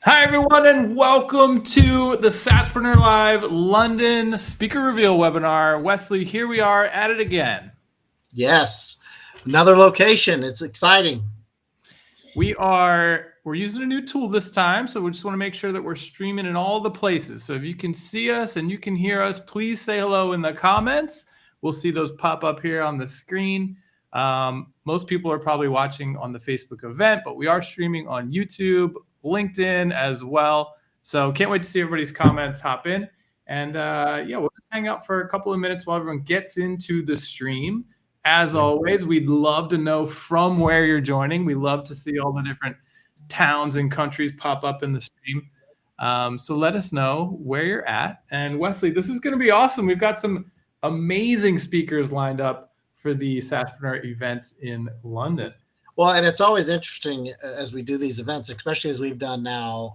Hi, everyone, and welcome to the SaaSPRENEUR Live London Speaker Reveal webinar. Wesley, here we are at it again. Yes, another location. It's exciting. We're using a new tool this time, so we just want to make sure that we're streaming in all the places. So if you can see us and you can hear us, please say hello in the comments. We'll see those pop up here on the screen. Most people are probably watching on the Facebook event, but we are streaming on YouTube, LinkedIn as well. So can't wait to see everybody's comments. Hop in. And we'll just hang out for a couple of minutes while everyone gets into the stream. As always, we'd love to know from where you're joining. We love to see all the different towns and countries pop up in the stream. So let us know where you're at. And Wesley, this is going to be awesome. We've got some amazing speakers lined up for the SaaSPRENEUR events in London. Well, and it's always interesting as we do these events, especially as we've done now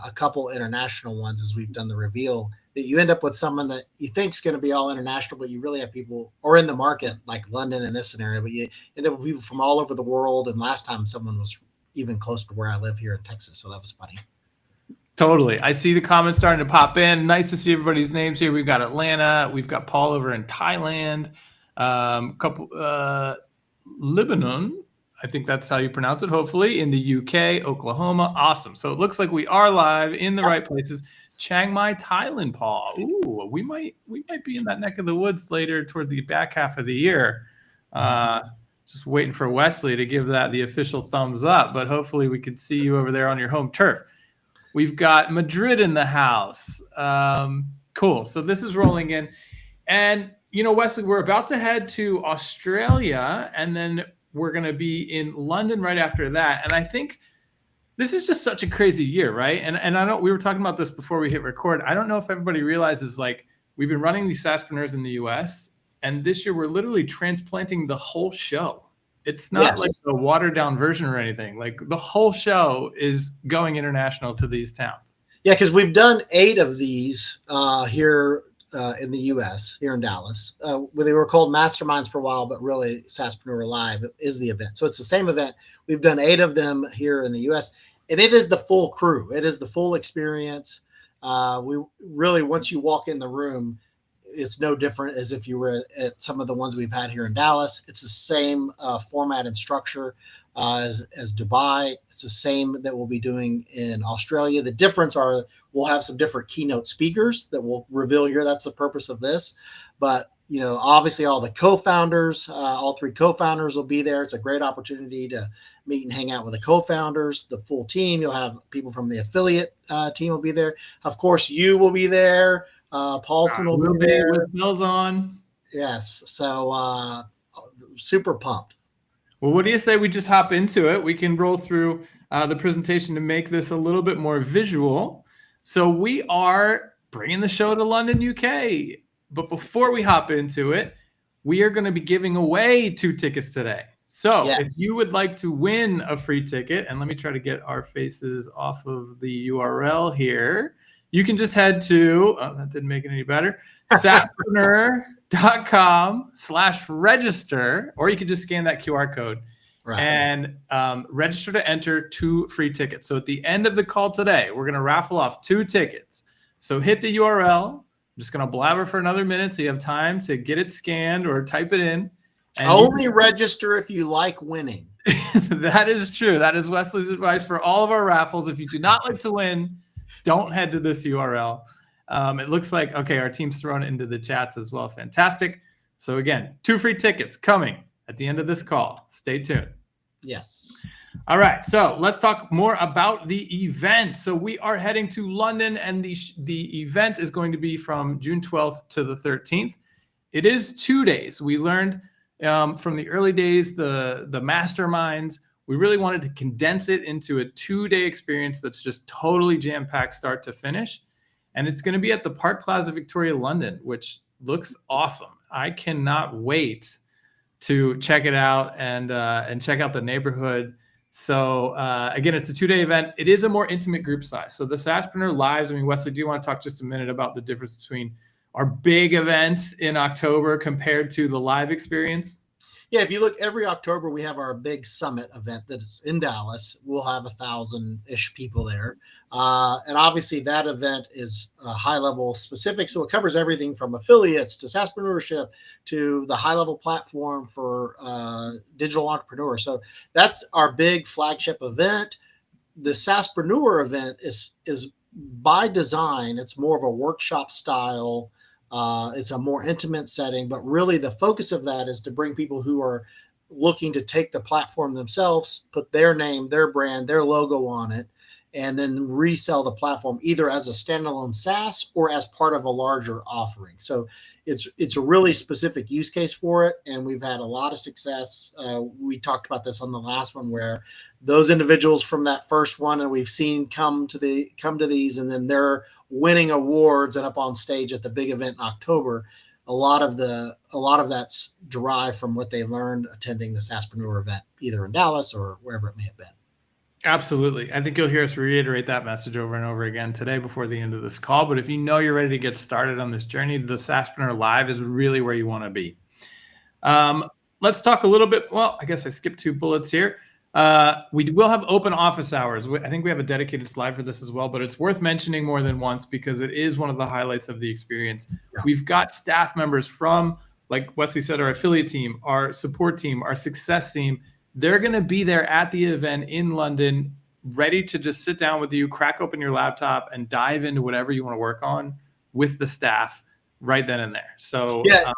a couple international ones as we've done the reveal, that you end up with someone that you think is going to be all international, but you really have people, or in the market like London in this scenario, but you end up with people from all over the world. And last time someone was even close to where I live here in Texas. So that was funny. Totally. I see the comments starting to pop in. Nice to see everybody's names here. We've got Atlanta. We've got Paul over in Thailand. Lebanon. I think that's how you pronounce it, hopefully, in the UK, Oklahoma. Awesome. So it looks like we are live in the right places. Chiang Mai, Thailand, Paul. Ooh, we might be in that neck of the woods later toward the back half of the year. Just waiting for Wesley to give that the official thumbs up, but hopefully we could see you over there on your home turf. We've got Madrid in the house. Cool. So this is rolling in. And, Wesley, we're about to head to Australia, and then we're going to be in London right after that. And I think this is just such a crazy year, right? And I know we were talking about this before we hit record. I don't know if everybody realizes, like, we've been running these SaaSPRENEURs in the US, and this year we're literally transplanting the whole show. It's not like a watered down version or anything. Like, the whole show is going international to these towns. Yeah, because we've done 8 of these here in the U.S., here in Dallas, where they were called Masterminds for a while, but really SaaSPRENEUR Live is the event. So it's the same event. We've done 8 of them here in the U.S., and it is the full crew. It is the full experience. We really, once you walk in the room, it's no different as if you were at some of the ones we've had here in Dallas. It's the same format and structure as Dubai. It's the same that we'll be doing in Australia. The difference are we'll have some different keynote speakers that we'll reveal here. That's the purpose of this. But, obviously all the co-founders, all 3 co-founders will be there. It's a great opportunity to meet and hang out with the co-founders, the full team. You'll have people from the affiliate team will be there. Of course, you will be there. Paulson will be there with bells on. Yes. So super pumped. Well, what do you say we just hop into it? We can roll through the presentation to make this a little bit more visual. So we are bringing the show to London, UK. But before we hop into it, we are going to be giving away 2 tickets today. So if you would like to win a free ticket, and let me try to get our faces off of the URL here. You can just head to, that didn't make it any better, SaaSPRENEUR.com/register, or you can just scan that QR code and register to enter 2 free tickets. So at the end of the call today, we're going to raffle off 2 tickets. So hit the URL. I'm just going to blabber for another minute so you have time to get it scanned or type it in. And only register if you like winning. That is true. That is Wesley's advice for all of our raffles. If you do not like to win, don't head to this URL. It looks like, okay, our team's thrown it into the chats as well. Fantastic. So again, 2 free tickets coming at the end of this call. Stay tuned. Yes. All right. So let's talk more about the event. So we are heading to London, and the event is going to be from June 12th to the 13th. It is 2 days. We learned from the early days, the masterminds, we really wanted to condense it into a 2-day experience that's just totally jam-packed start to finish. And it's going to be at the Park Plaza Victoria, London, which looks awesome. I cannot wait to check it out and check out the neighborhood. So again, it's a 2-day event. It is a more intimate group size. So the SaaSPRENEUR Lives, I mean, Wesley, do you want to talk just a minute about the difference between our big events in October compared to the live experience? Yeah, if you look every October, we have our big summit event that is in Dallas. We'll have 1,000-ish people there. And obviously that event is high level specific. So it covers everything from affiliates to SaaSpreneurship to the high level platform for digital entrepreneurs. So that's our big flagship event. The SaaSPRENEUR event is by design. It's more of a workshop style. It's a more intimate setting, but really the focus of that is to bring people who are looking to take the platform themselves, put their name, their brand, their logo on it, and then resell the platform either as a standalone SaaS or as part of a larger offering. So it's a really specific use case for it, and we've had a lot of success. We talked about this on the last one, where those individuals from that first one, and we've seen come to these, and then they're winning awards and up on stage at the big event in October. A lot of that's derived from what they learned attending the SaaSPRENEUR event, either in Dallas or wherever it may have been. Absolutely. I think you'll hear us reiterate that message over and over again today before the end of this call. But if you know you're ready to get started on this journey, the SaaSPRENEUR Live is really where you want to be. Let's talk a little bit. Well, I guess I skipped 2 bullets here. We will have open office hours. I think we have a dedicated slide for this as well, but it's worth mentioning more than once because it is one of the highlights of the experience. Yeah. We've got staff members from, like Wesley said, our affiliate team, our support team, our success team. They're going to be there at the event in London, ready to just sit down with you, crack open your laptop, and dive into whatever you want to work on with the staff right then and there. So, yeah,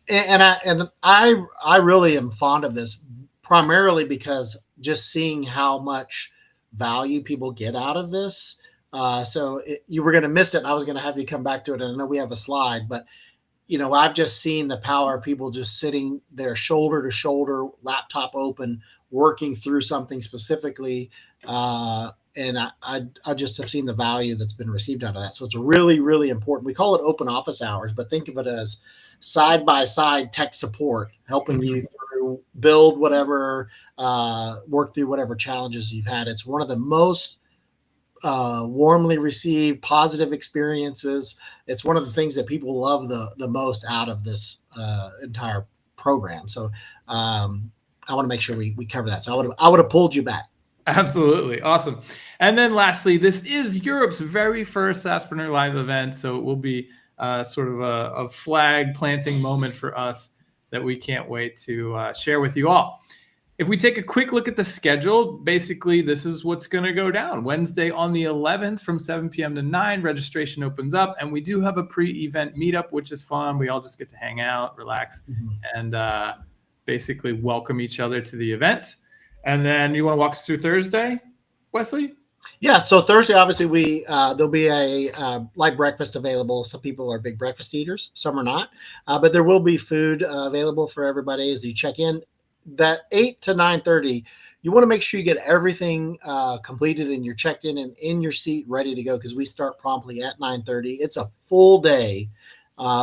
and I really am fond of this, primarily because just seeing how much value people get out of this. You were going to miss it, and I was going to have you come back to it. And I know we have a slide, but I've just seen the power of people just sitting there shoulder to shoulder, laptop open, working through something specifically. And I just have seen the value that's been received out of that. So it's really, really important. We call it open office hours, but think of it as side-by-side tech support, helping you through build whatever, work through whatever challenges you've had. It's one of the most warmly received positive experiences. It's one of the things that people love the most out of this entire program. So I want to make sure we cover that. So I would have pulled you back. Absolutely. Awesome. And then lastly, this is Europe's very first SaaSPRENEUR Live event. So it will be sort of a flag planting moment for us that we can't wait to share with you all. If we take a quick look at the schedule, basically this is what's going to go down. Wednesday on the 11th from 7 p.m. to 9, registration opens up, and we do have a pre-event meetup, which is fun. We all just get to hang out, relax, and basically welcome each other to the event. And then you want to walk us through Thursday, Wesley? Yeah, so Thursday, obviously, there'll be a light breakfast available. Some people are big breakfast eaters, some are not, but there will be food available for everybody as you check in. That 8 to 9:30, you want to make sure you get everything completed and you're checked in and in your seat ready to go, because we start promptly at 9:30. It's a full day.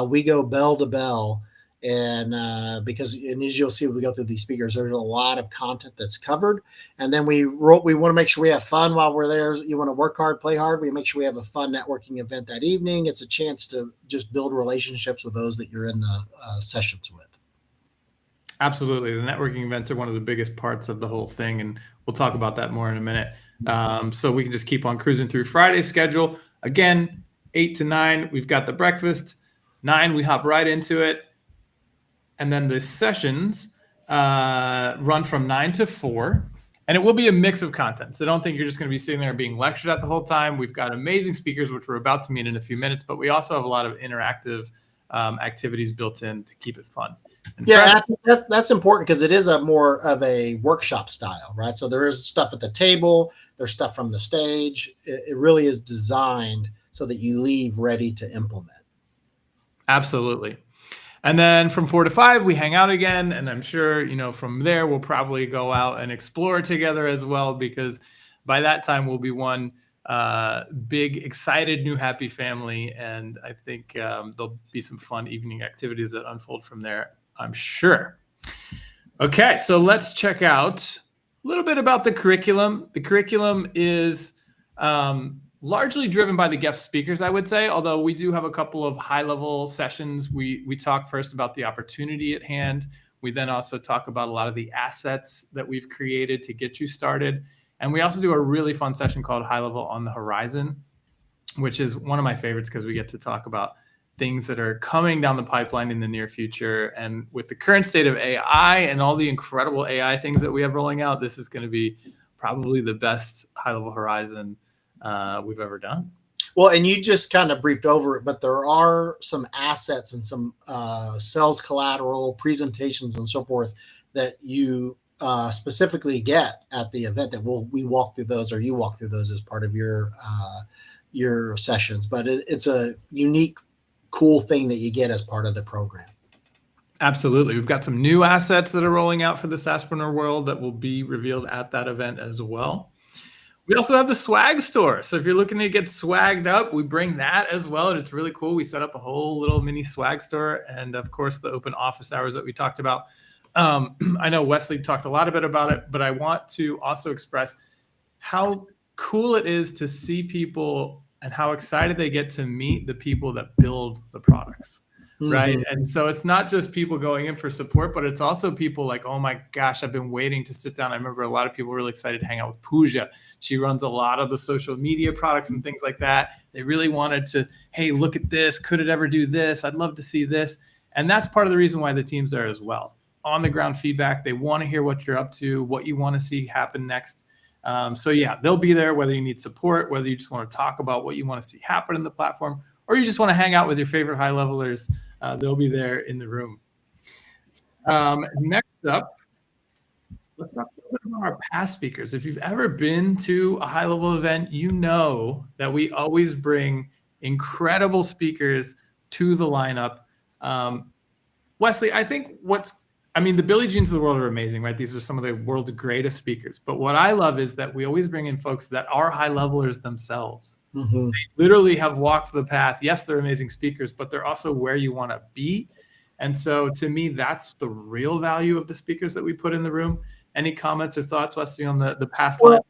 We go bell to bell, and as you'll see, we go through these speakers. There's a lot of content that's covered, and then we want to make sure we have fun while we're there. You want to work hard, play hard. We make sure we have a fun networking event that evening. It's a chance to just build relationships with those that you're in the sessions with. Absolutely. The networking events are one of the biggest parts of the whole thing, and we'll talk about that more in a minute. So we can just keep on cruising through Friday's schedule. Again, 8 to 9, we've got the breakfast. 9, we hop right into it. And then the sessions run from 9 to 4, and it will be a mix of content. So don't think you're just going to be sitting there being lectured at the whole time. We've got amazing speakers, which we're about to meet in a few minutes, but we also have a lot of interactive activities built in to keep it fun. Yeah, I think that's important because it is a more of a workshop style, right? So there is stuff at the table, there's stuff from the stage. It really is designed so that you leave ready to implement. Absolutely. And then from 4 to 5, we hang out again. And I'm sure, from there, we'll probably go out and explore together as well, because by that time we'll be one big, excited, new, happy family. And I think there'll be some fun evening activities that unfold from there, I'm sure. Okay, so let's check out a little bit about the curriculum. The curriculum is largely driven by the guest speakers, I would say, although we do have a couple of high-level sessions. We talk first about the opportunity at hand. We then also talk about a lot of the assets that we've created to get you started. And we also do a really fun session called High Level on the Horizon, which is one of my favorites because we get to talk about things that are coming down the pipeline in the near future. And with the current state of AI and all the incredible AI things that we have rolling out, this is going to be probably the best High Level Horizon we've ever done. Well, and you just kind of briefed over it, but there are some assets and some sales collateral presentations and so forth that you specifically get at the event that we walk through those, or you walk through those as part of your sessions. But it's a unique, cool thing that you get as part of the program. Absolutely. We've got some new assets that are rolling out for the SaaSPRENEUR world that will be revealed at that event as well. We also have the swag store. So if you're looking to get swagged up, we bring that as well. And it's really cool. We set up a whole little mini swag store. And of course, the open office hours that we talked about. I know Wesley talked a lot about it, but I want to also express how cool it is to see people and how excited they get to meet the people that build the products. Right. And so it's not just people going in for support, but it's also people like, oh my gosh, I've been waiting to sit down. I remember a lot of people were really excited to hang out with Pooja. She runs a lot of the social media products and things like that. They really wanted to, hey, look at this. Could it ever do this? I'd love to see this. And that's part of the reason why the team's there as well. On the ground feedback. They want to hear what you're up to, what you want to see happen next. So yeah, they'll be there whether you need support, whether you just want to talk about what you want to see happen in the platform, or you just want to hang out with your favorite high levelers. They'll be there in the room. Next up, let's talk a little bit about our past speakers. If you've ever been to a high level event, you know that we always bring incredible speakers to the lineup. Wesley, I think the Billie Jeans of the world are amazing, right? These are some of the world's greatest speakers. But what I love is that we always bring in folks that are high levelers themselves. They literally have walked the path. Yes, they're amazing speakers, but they're also where you want to be. And so to me, that's the real value of the speakers that we put in the room. Any comments or thoughts, Wesley, on the past line?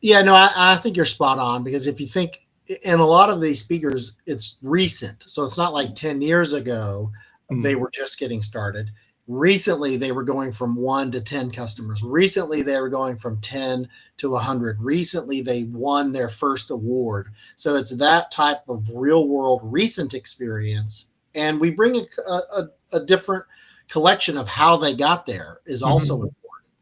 Yeah, no, I think you're spot on, because if you think, and a lot of these speakers, it's recent. So it's not like 10 years ago, they were just getting started. Recently, they were going from 1 to 10 customers. Recently, they were going from 10 to 100. Recently, they won their first award. So it's that type of real world recent experience. And we bring a different collection of how they got there is also important.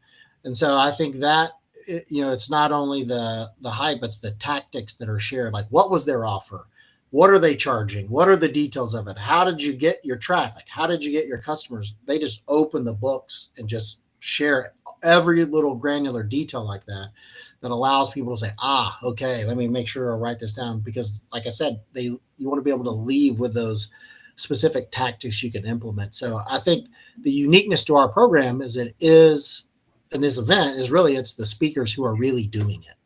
And so I think that, it's not only the hype, it's the tactics that are shared. Like, what was their offer? What are they charging? What are the details of it? How did you get your traffic? How did you get your customers? They just open the books and just share every little granular detail like that allows people to say, okay, let me make sure I write this down. Because like I said, you want to be able to leave with those specific tactics you can implement. So I think the uniqueness to our program is in this event is really, it's the speakers who are really doing it.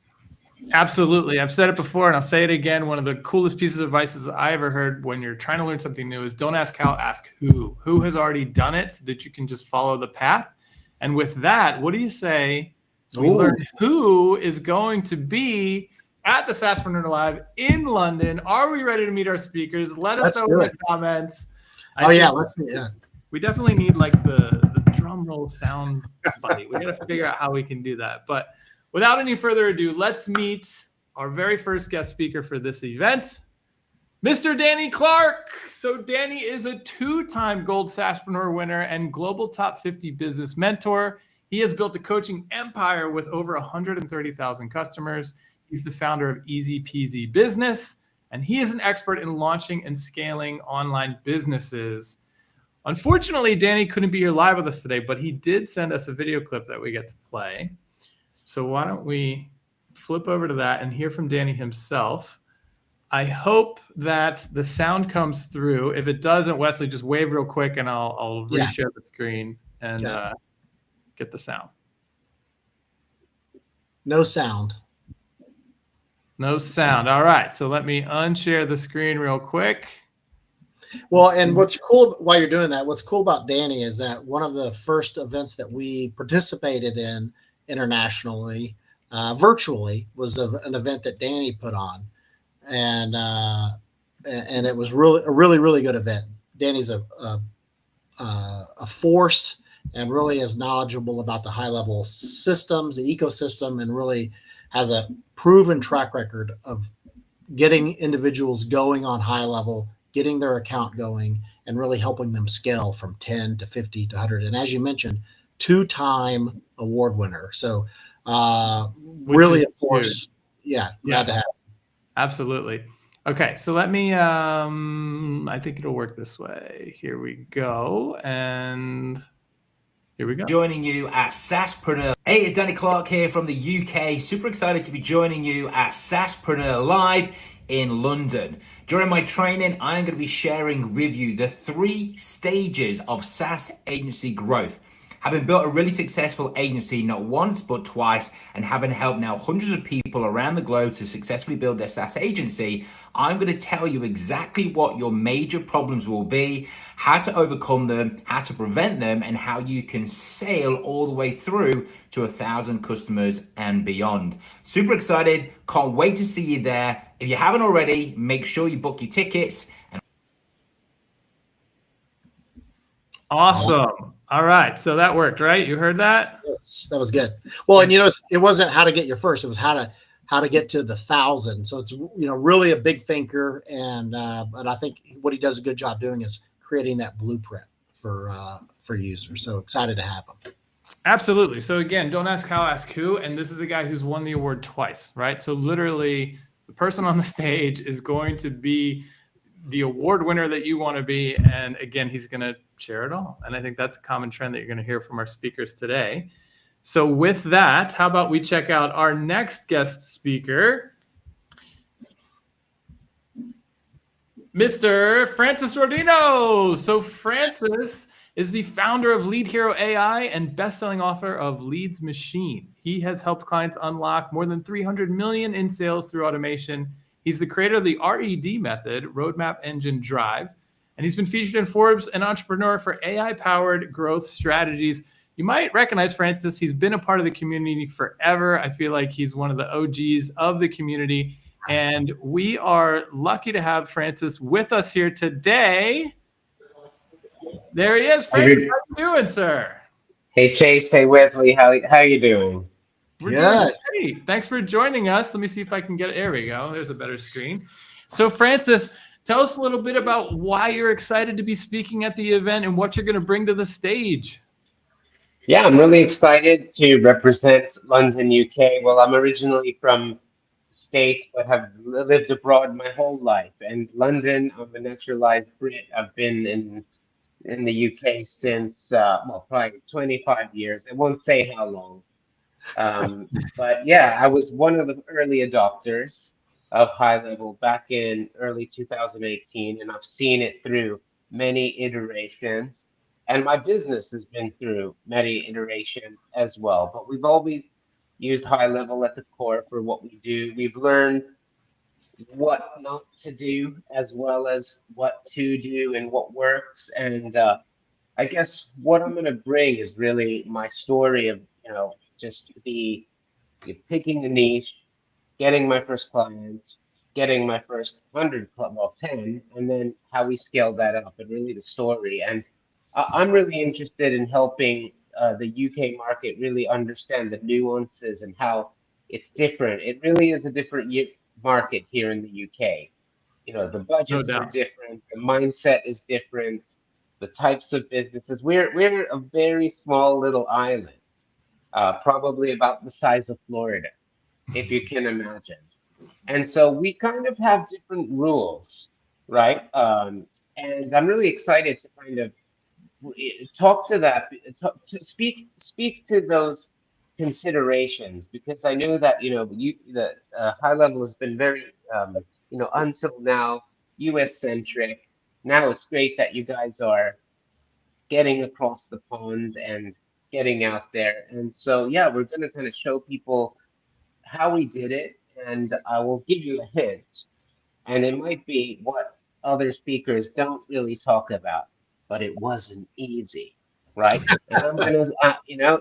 Absolutely. I've said it before and I'll say it again. One of the coolest pieces of advice I ever heard when you're trying to learn something new is don't ask how, ask who. Who has already done it so that you can just follow the path. And with that, what do you say we learn who is going to be at the SaaSPRENEUR Live in London? Are we ready to meet our speakers? Let us know in the comments. We definitely need like the drum roll sound buddy. We got to figure out how we can do that. But without any further ado, let's meet our very first guest speaker for this event, Mr. Danny Clark. So Danny is a 2-time Gold SaaSPRENEUR winner and Global Top 50 Business Mentor. He has built a coaching empire with over 130,000 customers. He's the founder of Easy Peasy Business, and he is an expert in launching and scaling online businesses. Unfortunately, Danny couldn't be here live with us today, but he did send us a video clip that we get to play. So why don't we flip over to that and hear from Danny himself. I hope that the sound comes through. If it doesn't, Wesley, just wave real quick and I'll reshare the screen and get the sound. No sound. No sound. All right. So let me unshare the screen real quick. Well, and what's cool while you're doing that, what's cool about Danny is that one of the first events that we participated in internationally, virtually, was an event that Danny put on, and it was really a really good event. Danny's a force and really is knowledgeable about the high level systems, the ecosystem, and really has a proven track record of getting individuals going on high level, getting their account going, and really helping them scale from 10 to 50 to 100. And as you mentioned, 2-time award winner. So really, of course, yeah, glad to have it. Absolutely. Okay, so let me, I think it'll work this way. Here we go. And here we go. Joining you at SaaSPRENEUR. Hey, it's Danny Clark here from the UK. Super excited to be joining you at SaaSPRENEUR Live in London. During my training, I'm going to be sharing with you the 3 stages of SaaS agency growth. Having built a really successful agency not once but twice, and having helped now hundreds of people around the globe to successfully build their SaaS agency, I'm going to tell you exactly what your major problems will be, how to overcome them, how to prevent them, and how you can sail all the way through to 1,000 customers and beyond. Super excited. Can't wait to see you there. If you haven't already, make sure you book your tickets. Awesome. All right. So that worked, right? You heard that? Yes, that was good. Well, and it wasn't how to get your first; it was how to get to the 1,000. So it's really a big thinker, and I think what he does a good job doing is creating that blueprint for users. So excited to have him. Absolutely. So again, don't ask how, ask who. And this is a guy who's won the award twice, right? So literally, the person on the stage is going to be the award winner that you want to be. And again, he's going to share it all. And I think that's a common trend that you're going to hear from our speakers today. So with that, how about we check out our next guest speaker, Mr. Francis Rodino. So Francis is the founder of Lead Hero AI and best-selling author of Leads Machine. He has helped clients unlock more than 300 million in sales through automation. He's the creator of the RED method, Roadmap Engine Drive, and he's been featured in Forbes and Entrepreneur for AI-powered growth strategies. You might recognize Francis. He's been a part of the community forever. I feel like he's one of the OGs of the community, and we are lucky to have Francis with us here today. There he is. Francis, how you doing, sir? Hey, Chase. Hey, Wesley. How you doing? We're doing great. Thanks for joining us. Let me see if I can get it. There we go. There's a better screen. So Francis, tell us a little bit about why you're excited to be speaking at the event and what you're going to bring to the stage. Yeah, I'm really excited to represent London, UK. Well, I'm originally from the States, but have lived abroad my whole life. And London, I'm a naturalized Brit. I've been in the UK since, probably 25 years. I won't say how long. But yeah, I was one of the early adopters of high level back in early 2018, and I've seen it through many iterations. And my business has been through many iterations as well. But we've always used high level at the core for what we do. We've learned what not to do as well as what to do and what works. And I guess what I'm going to bring is really my story of, just picking a niche, getting my first client, getting my first 100, 10, and then how we scale that up and really the story. And I'm really interested in helping the UK market really understand the nuances and how it's different. It really is a different market here in the UK. The budgets are different, the mindset is different, the types of businesses. We're a very small little island, probably about the size of Florida, if you can imagine. And so we kind of have different rules, right? And I'm really excited to kind of talk to that, to speak to those considerations, because I know that the high level has been very until now US centric. Now it's great that you guys are getting across the pond and getting out there. And so yeah, we're going to kind of show people how we did it, and I will give you a hint, and it might be what other speakers don't really talk about, but it wasn't easy, right? And I'm gonna,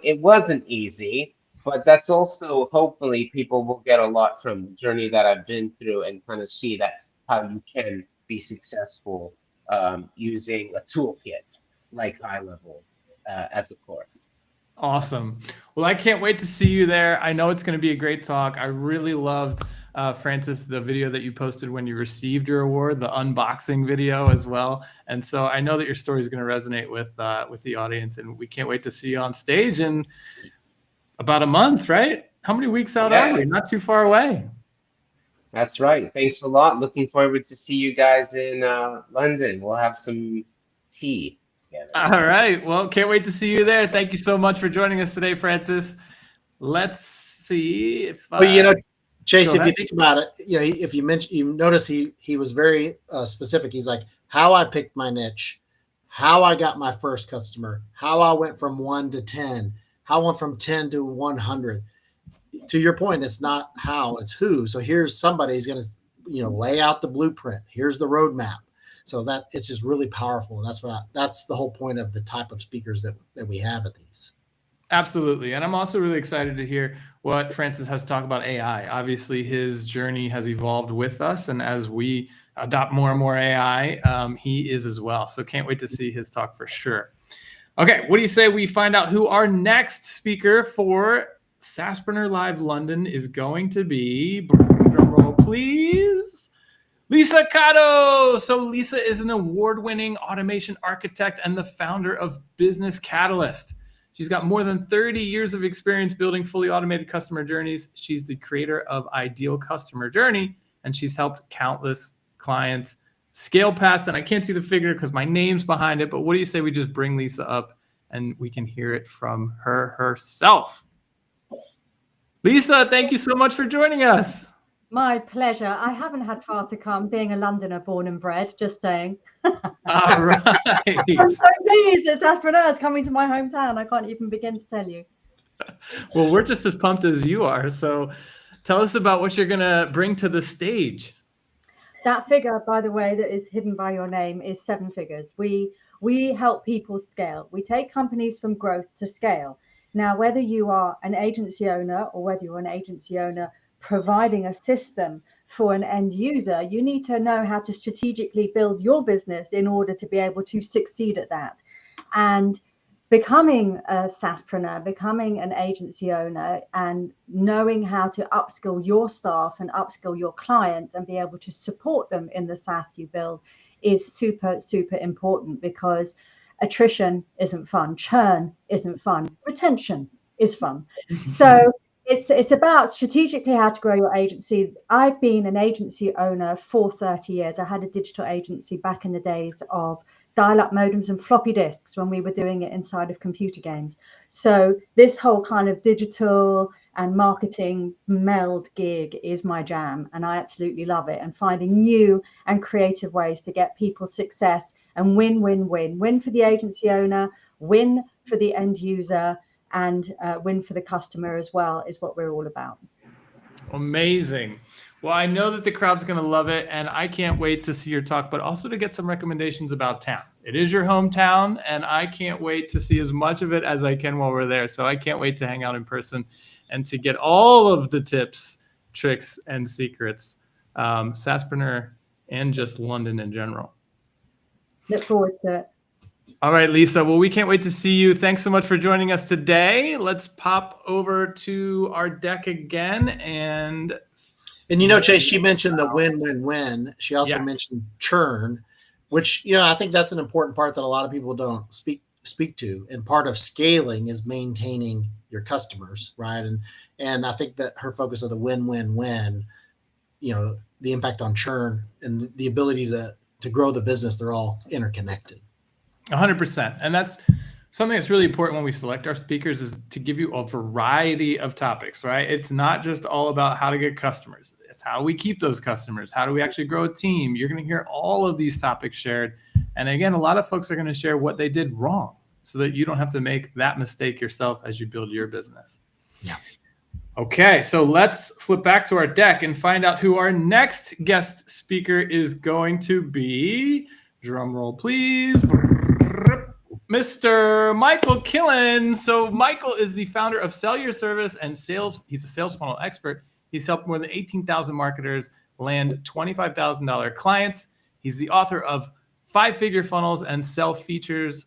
it wasn't easy, but that's also hopefully people will get a lot from the journey that I've been through and kind of see that how you can be successful using a toolkit like high level at the core. Awesome. Well, I can't wait to see you there. I know it's going to be a great talk. I really loved, Francis, the video that you posted when you received your award, the unboxing video as well. And so I know that your story is going to resonate with the audience, and we can't wait to see you on stage in about a month, right? How many weeks out are we? Not too far away. That's right. Thanks a lot. Looking forward to see you guys in London. We'll have some tea together. All right. Well, can't wait to see you there. Thank you so much for joining us today, Francis. Let's see if. Well, you know, Chase, go if you ahead. think about it, you know, if you mention, you notice he was very specific. He's like, how I picked my niche, how I got my first customer, how I went from 1 to 10, how I went from 10 to 100. To your point, it's not how, it's who. So here's somebody who's going to, you know, lay out the blueprint. Here's the roadmap. So that it's just really powerful. That's the whole point of the type of speakers that we have at these. Absolutely. And I'm also really excited to hear what Francis has to talk about AI. Obviously, his journey has evolved with us. And as we adopt more and more AI, he is as well. So can't wait to see his talk for sure. Okay, what do you say we find out who our next speaker for SaaSPRENEUR Live London is going to be? Drum roll, please. Lisa Cotto. So Lisa is an award-winning automation architect and the founder of Business Catalyst. She's got more than 30 years of experience building fully automated customer journeys. She's the creator of Ideal Customer Journey, and she's helped countless clients scale past, and I can't see the figure because my name's behind it, but what do you say we just bring Lisa up and we can hear it from her herself? Lisa, thank you so much for joining us. My pleasure. I haven't had far to come, being a Londoner born and bred, just saying. All right. I'm so pleased that SaaSPRENEUR is coming to my hometown. I can't even begin to tell you. Well, we're just as pumped as you are. So tell us about what you're going to bring to the stage. That figure, by the way, that is hidden by your name is 7 figures. We help people scale. We take companies from growth to scale. Now, whether you are an agency owner or whether you're an agency owner providing a system for an end user, you need to know how to strategically build your business in order to be able to succeed at that. And becoming a SaaSPRENEUR, becoming an agency owner and knowing how to upskill your staff and upskill your clients and be able to support them in the SaaS you build is super, super important, because attrition isn't fun, churn isn't fun, retention is fun. So it's about strategically how to grow your agency. I've been an agency owner for 30 years. I had a digital agency back in the days of dial-up modems and floppy disks when we were doing it inside of computer games. So this whole kind of digital and marketing meld gig is my jam, and I absolutely love it. And finding new and creative ways to get people success and win, win, win. Win for the agency owner, win for the end user, and win for the customer as well is what we're all about. Amazing. Well, I know that the crowd's going to love it, and I can't wait to see your talk, but also to get some recommendations about town. It is your hometown, and I can't wait to see as much of it as I can while we're there. So I can't wait to hang out in person and to get all of the tips, tricks, and secrets, SaaSPRENEUR and just London in general. Look forward to it. All right, Lisa. Well, we can't wait to see you. Thanks so much for joining us today. Let's pop over to our deck again. And you know, Chase, she mentioned the win-win-win. She also Yeah. mentioned churn, which, you know, I think that's an important part that a lot of people don't speak to. And part of scaling is maintaining your customers, right? And I think that her focus of the win-win-win, you know, the impact on churn and the ability to grow the business, they're all interconnected. 100%. And that's something that's really important when we select our speakers, is to give you a variety of topics, right? It's not just all about how to get customers. It's how we keep those customers. How do we actually grow a team? You're going to hear all of these topics shared. And again, a lot of folks are going to share what they did wrong so that you don't have to make that mistake yourself as you build your business. Yeah. Okay, so let's flip back to our deck and find out who our next guest speaker is going to be. Drum roll, please. Mr. Michael Killen. So Michael is the founder of Sell Your Service and Sales. He's a sales funnel expert. He's helped more than 18,000 marketers land $25,000 clients. He's the author of 5-figure funnels and sell futures,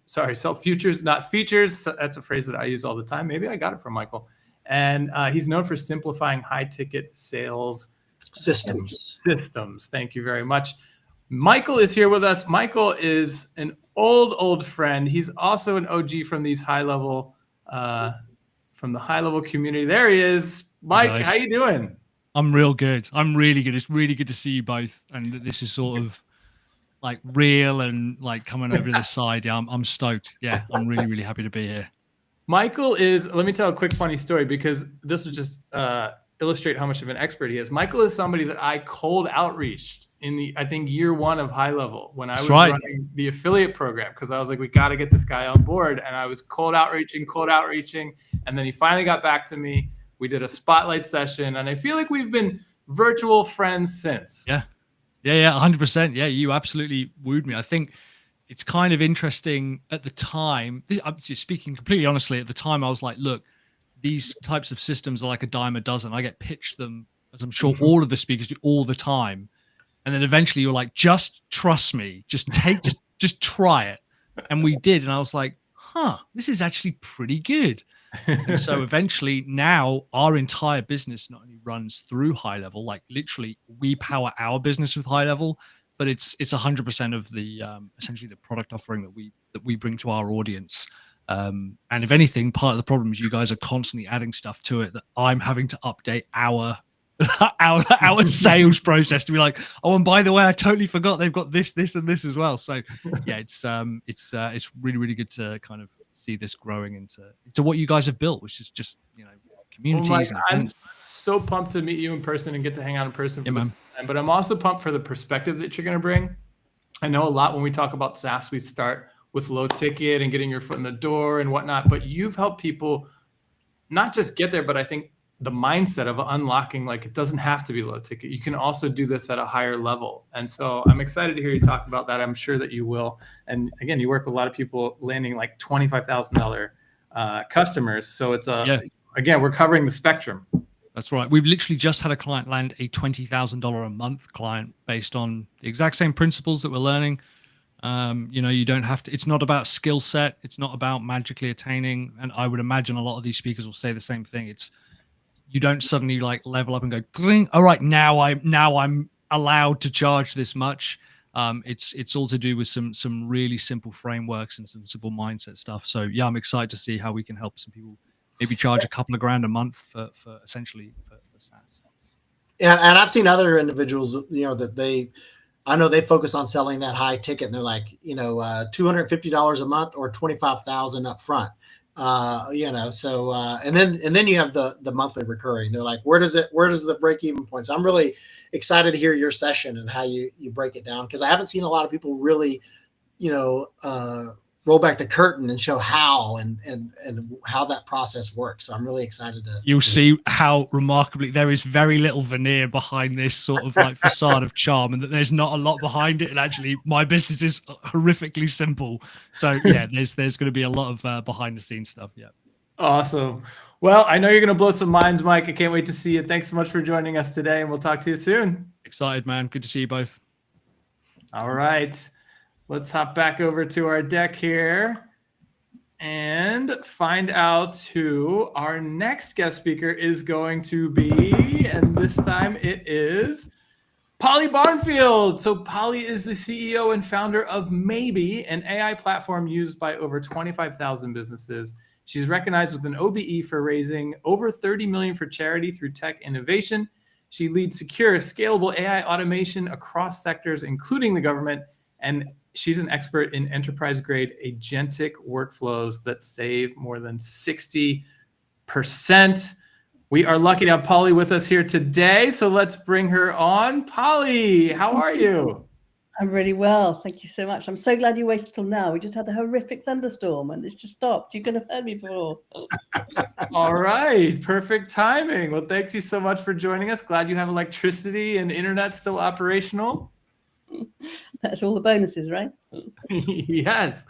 not features. That's a phrase that I use all the time. Maybe I got it from Michael. And he's known for simplifying high-ticket sales Systems. Thank you very much. Michael is here with us. Michael is an old friend. He's also an OG from these high-level, from the high-level community. There he is. Mike, Hey, how you doing? I'm real good. I'm really good. It's really good to see you both. And this is sort of like real and like coming over to this side. Yeah, I'm stoked. Yeah, I'm really happy to be here. Michael is, let me tell a quick funny story because this will just illustrate how much of an expert he is. Michael is somebody that I cold outreached in the, I think, year 1 of High Level when I was running the affiliate program, because I was like, we got to get this guy on board. And I was cold outreaching. And then he finally got back to me. We did a spotlight session, and I feel like we've been virtual friends since. Yeah, 100%. Yeah, you absolutely wooed me. I think it's kind of interesting at the time. I'm just speaking completely honestly. At the time, I was like, look, these types of systems are like a dime a dozen. I get pitched them, as I'm sure all of the speakers do, all the time. And then eventually you're like, just trust me, just try it. And we did. And I was like, this is actually pretty good. And so eventually now our entire business not only runs through High Level, like literally we power our business with High Level, but it's 100% of the essentially the product offering that we bring to our audience. And if anything, part of the problem is you guys are constantly adding stuff to it that I'm having to update our sales process to be like, oh, and by the way, I totally forgot they've got this and this as well. So yeah, it's really good to kind of see this growing into what you guys have built, which is just, communities. I'm so pumped to meet you in person and get to hang out in person. Yeah, man. But I'm also pumped for the perspective that you're going to bring. I know a lot when we talk about SaaS, we start with low ticket and getting your foot in the door and whatnot, but you've helped people not just get there, but I think the mindset of unlocking, like, it doesn't have to be low ticket. You can also do this at a higher level. And so I'm excited to hear you talk about that. I'm sure that you will. And again, you work with a lot of people landing like $25,000 customers. So it's again, we're covering the spectrum. That's right. We've literally just had a client land a $20,000 a month client based on the exact same principles that we're learning. You don't have to, it's not about skill set. It's not about magically attaining. And I would imagine a lot of these speakers will say the same thing. You don't suddenly like level up and go, ding, all right, now I'm allowed to charge this much. It's all to do with some really simple frameworks and some simple mindset stuff. So yeah, I'm excited to see how we can help some people maybe charge a couple of grand a month for essentially for SaaS. And I've seen other individuals, I know they focus on selling that high ticket, and they're like, $250 a month or $25,000 up front. So and then you have the monthly recurring. They're like, where does the break even point? So I'm really excited to hear your session and how you break it down, because I haven't seen a lot of people really, roll back the curtain and show how and how that process works. So I'm really excited to. You'll see how remarkably there is very little veneer behind this sort of like facade of charm, and that there's not a lot behind it. And actually, my business is horrifically simple. So yeah, there's going to be a lot of behind the scenes stuff. Yeah. Awesome. Well, I know you're going to blow some minds, Mike. I can't wait to see you. Thanks so much for joining us today, and we'll talk to you soon. Excited, man. Good to see you both. All right. Let's hop back over to our deck here and find out who our next guest speaker is going to be. And this time it is Polly Barnfield. So Polly is the CEO and founder of Maybe, an AI platform used by over 25,000 businesses. She's recognized with an OBE for raising over $30 million for charity through tech innovation. She leads secure, scalable AI automation across sectors, including the government, and she's an expert in enterprise-grade agentic workflows that save more than 60%. We are lucky to have Polly with us here today, so let's bring her on. Polly, how are you? I'm really well. Thank you so much. I'm so glad you waited till now. We just had a horrific thunderstorm and it's just stopped. You could have heard me before. All right. Perfect timing. Well, thanks you so much for joining us. Glad you have electricity and internet still operational. That's all the bonuses, right? Yes.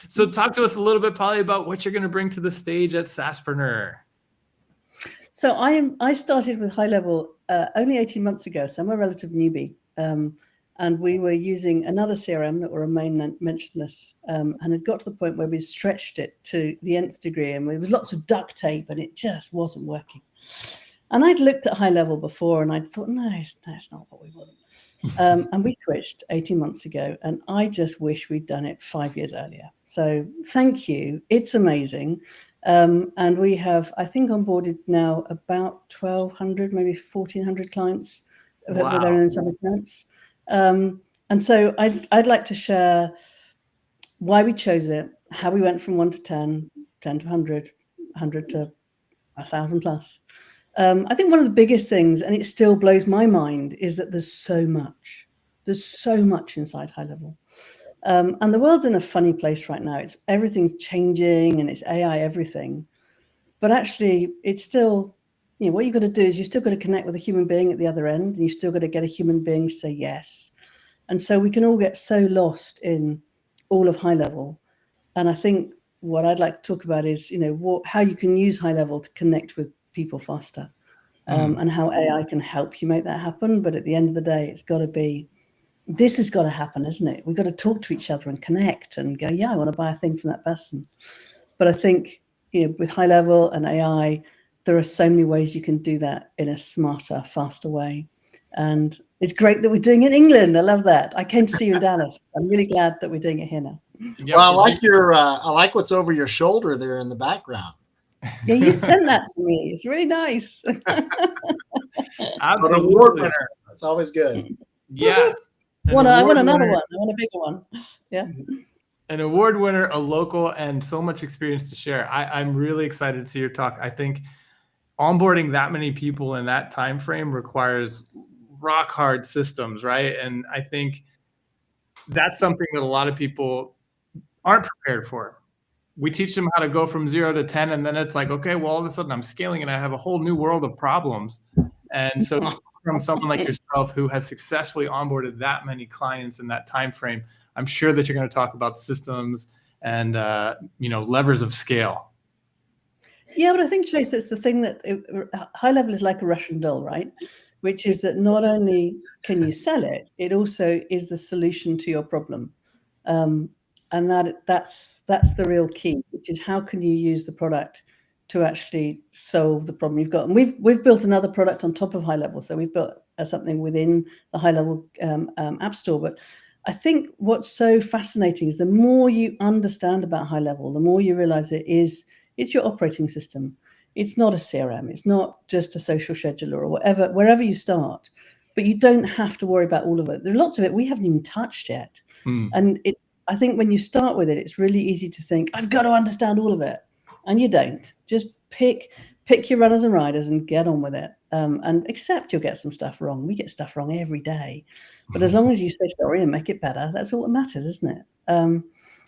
So talk to us a little bit, Polly, about what you're going to bring to the stage at SaaSPRENEUR. So I started with High Level only 18 months ago, so I'm a relative newbie. And we were using another CRM that were mentioned this, and had got to the point where we stretched it to the nth degree, and there was lots of duct tape, and it just wasn't working. And I'd looked at high level before, and I'd thought, no, that's not what we want. And we switched 18 months ago, and I just wish we'd done it 5 years earlier. So thank you. It's amazing. And we have, I think, onboarded now about 1,200, maybe 1,400 clients with their own sub accounts. And so I'd like to share why we chose it, how we went from 1 to 10, 10 to 100, 100 to 1,000 plus. I think one of the biggest things, and it still blows my mind, is that there's so much inside high level. And the world's in a funny place right now. Everything's changing, and it's AI everything. But actually, it's still, what you've got to do is you still got to connect with a human being at the other end, and you still got to get a human being to say yes. And so we can all get so lost in all of high level. And I think what I'd like to talk about is, how you can use high level to connect with people faster, and how AI can help you make that happen. But at the end of the day, this has got to happen, isn't it? We've got to talk to each other and connect and go, I want to buy a thing from that person. But I think, with high level and AI, there are so many ways you can do that in a smarter, faster way. And it's great that we're doing it in England. I love that. I came to see you in Dallas. I'm really glad that we're doing it here now. Yep. Well, I like what's over your shoulder there in the background. Yeah, you sent that to me. It's really nice. Absolutely. An award winner. That's always good. Yes. I want another one. I want a bigger one. Yeah. An award winner, a local, and so much experience to share. I'm really excited to see your talk. I think onboarding that many people in that time frame requires rock hard systems, right? And I think that's something that a lot of people aren't prepared for. We teach them how to go from 0 to 10, and then it's like, okay, well, all of a sudden I'm scaling and I have a whole new world of problems. And so from someone like yourself who has successfully onboarded that many clients in that time frame, I'm sure that you're going to talk about systems and levers of scale. Yeah, but I think, Chase, it's the thing that high level is like a Russian doll, right? Which is that not only can you sell it, it also is the solution to your problem. And that's the real key, which is how can you use the product to actually solve the problem you've got. And we've built another product on top of high level. So we've built something within the high level app store. But I think what's so fascinating is the more you understand about high level, the more you realize it's your operating system. It's not a CRM. It's not just a social scheduler or whatever, wherever you start. But you don't have to worry about all of it. There's lots of it we haven't even touched yet. And I think when you start with it, it's really easy to think, I've got to understand all of it. And you don't. Just pick your runners and riders and get on with it. And accept you'll get some stuff wrong. We get stuff wrong every day. But as long as you say sorry and make it better, that's all that matters, isn't it?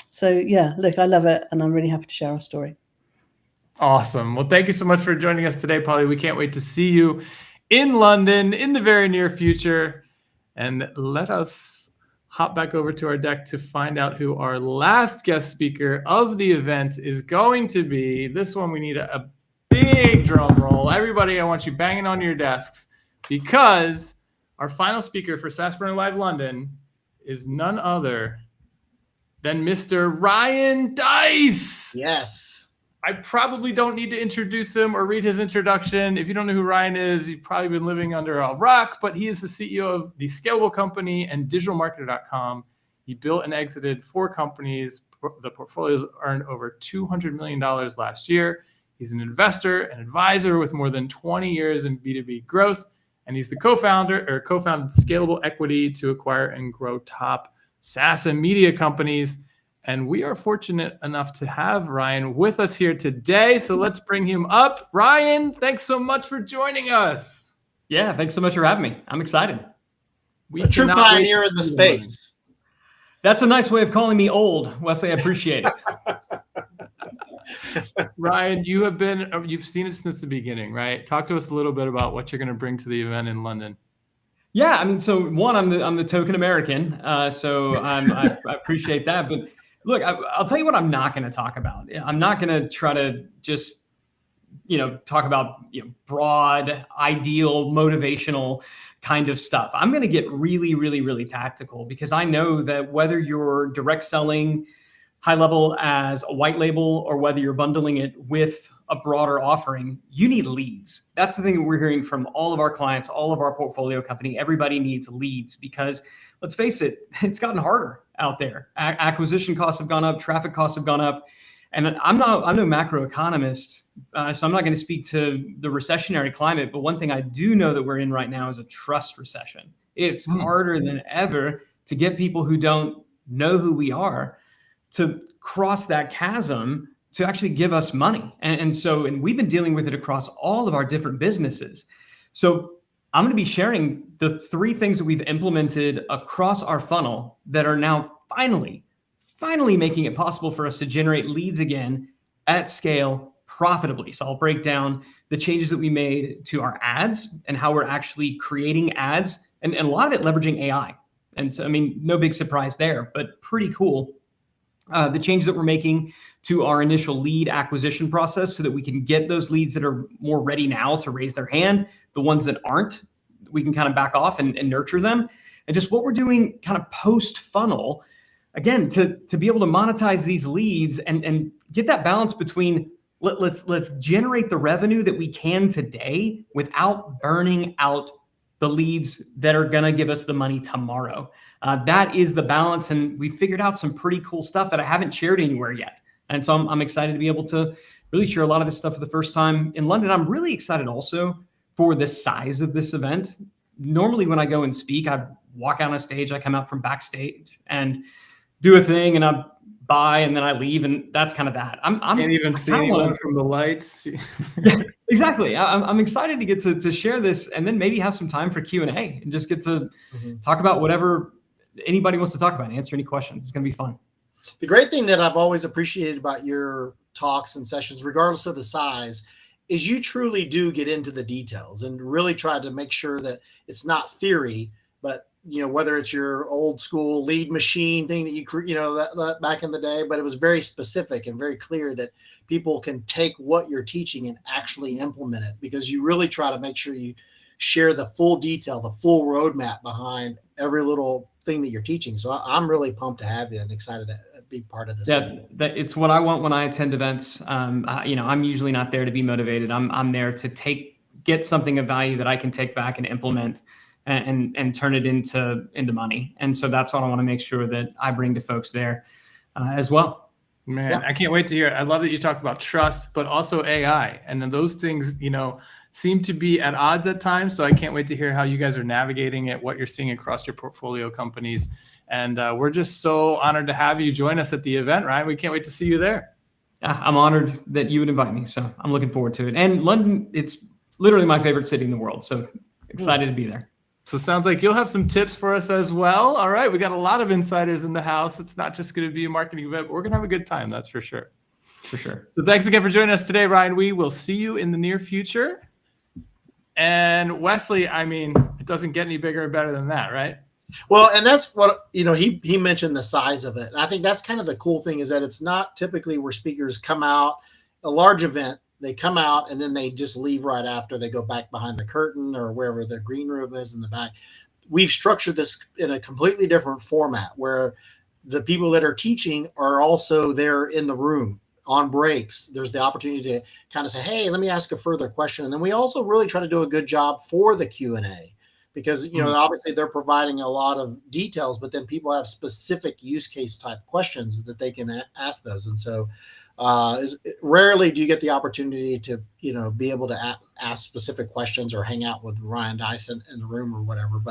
So yeah, look, I love it. And I'm really happy to share our story. Awesome. Well, thank you so much for joining us today, Polly. We can't wait to see you in London in the very near future. And let us hop back over to our deck to find out who our last guest speaker of the event is going to be. This one, we need a big drum roll. Everybody, I want you banging on your desks, because our final speaker for SaaSPRENEUR Live London is none other than Mr. Ryan Deiss. Yes. I probably don't need to introduce him or read his introduction. If you don't know who Ryan is, you've probably been living under a rock, but he is the CEO of the Scalable Company and digitalmarketer.com. He built and exited 4 companies. The portfolios earned over $200 million last year. He's an investor, an advisor with more than 20 years in B2B growth. And he's the co-founded Scalable Equity to acquire and grow top SaaS and media companies. And we are fortunate enough to have Ryan with us here today. So let's bring him up. Ryan, thanks so much for joining us. Yeah, thanks so much for having me. I'm excited. A true pioneer in the space. That's a nice way of calling me old, Wesley. I appreciate it. Ryan, you've seen it since the beginning, right? Talk to us a little bit about what you're going to bring to the event in London. Yeah, I mean, so one, I'm the token American, so I appreciate that. But look, I'll tell you what I'm not going to talk about. I'm not going to try to just talk about broad, ideal, motivational kind of stuff. I'm going to get really, really, really tactical, because I know that whether you're direct selling high level as a white label, or whether you're bundling it with a broader offering, you need leads. That's the thing that we're hearing from all of our clients, all of our portfolio company. Everybody needs leads, because let's face it, it's gotten harder out there. Acquisition costs have gone up, traffic costs have gone up. And I'm no macroeconomist, so I'm not going to speak to the recessionary climate. But one thing I do know that we're in right now is a trust recession. It's harder than ever to get people who don't know who we are to cross that chasm to actually give us money. And we've been dealing with it across all of our different businesses. So I'm going to be sharing the 3 things that we've implemented across our funnel that are now finally making it possible for us to generate leads again at scale profitably. So I'll break down the changes that we made to our ads and how we're actually creating ads, and a lot of it leveraging AI. And so, I mean, no big surprise there, but pretty cool. The changes that we're making to our initial lead acquisition process, so that we can get those leads that are more ready now to raise their hand. The ones that aren't, we can kind of back off and nurture them. And just what we're doing kind of post funnel, again, to be able to monetize these leads and get that balance between let's generate the revenue that we can today without burning out the leads that are going to give us the money tomorrow. That is the balance. And we figured out some pretty cool stuff that I haven't shared anywhere yet. And so I'm excited to be able to really share a lot of this stuff for the first time in London. I'm really excited also for the size of this event. Normally when I go and speak, I walk out on stage, I come out from backstage and do a thing, and I buy, and then I leave, and that's kind of that. Can't even see anyone from the lights. Yeah, exactly. I'm excited to get to share this, and then maybe have some time for Q&A and just get to talk about whatever anybody wants to talk about, answer any questions. It's going to be fun. The great thing that I've always appreciated about your talks and sessions, regardless of the size, is you truly do get into the details and really try to make sure that it's not theory, but whether it's your old school lead machine thing that that back in the day, but it was very specific and very clear that people can take what you're teaching and actually implement it, because you really try to make sure you share the full detail, the full roadmap behind every little thing that you're teaching. So I'm really pumped to have you and excited to be part of this. That it's what I want when I attend events. I'm usually not there to be motivated. I'm there to get something of value that I can take back and implement and turn it into money. And so that's what I want to make sure that I bring to folks there as well. Man, yeah. I can't wait to hear it. I love that you talked about trust, but also AI. And then those things, seem to be at odds at times. So I can't wait to hear how you guys are navigating it, what you're seeing across your portfolio companies. And we're just so honored to have you join us at the event, Ryan. We can't wait to see you there. I'm honored that you would invite me. So I'm looking forward to it. And London, it's literally my favorite city in the world. So excited to be there. So sounds like you'll have some tips for us as well. All right. We got a lot of insiders in the house. It's not just going to be a marketing event, but we're going to have a good time. That's for sure. For sure. So thanks again for joining us today, Ryan. We will see you in the near future. And Wesley, I mean, it doesn't get any bigger and better than that, right? Well, and that's what, he mentioned the size of it. And I think that's kind of the cool thing, is that it's not typically where speakers come out, a large event, they come out and then they just leave right after. They go back behind the curtain or wherever the green room is in the back. We've structured this in a completely different format, where the people that are teaching are also there in the room on breaks. There's the opportunity to kind of say, hey, let me ask a further question. And then we also really try to do a good job for the Q&A, because, obviously they're providing a lot of details, but then people have specific use case type questions that they can ask those. And so rarely do you get the opportunity to, be able to ask specific questions or hang out with Ryan Dyson in the room or whatever,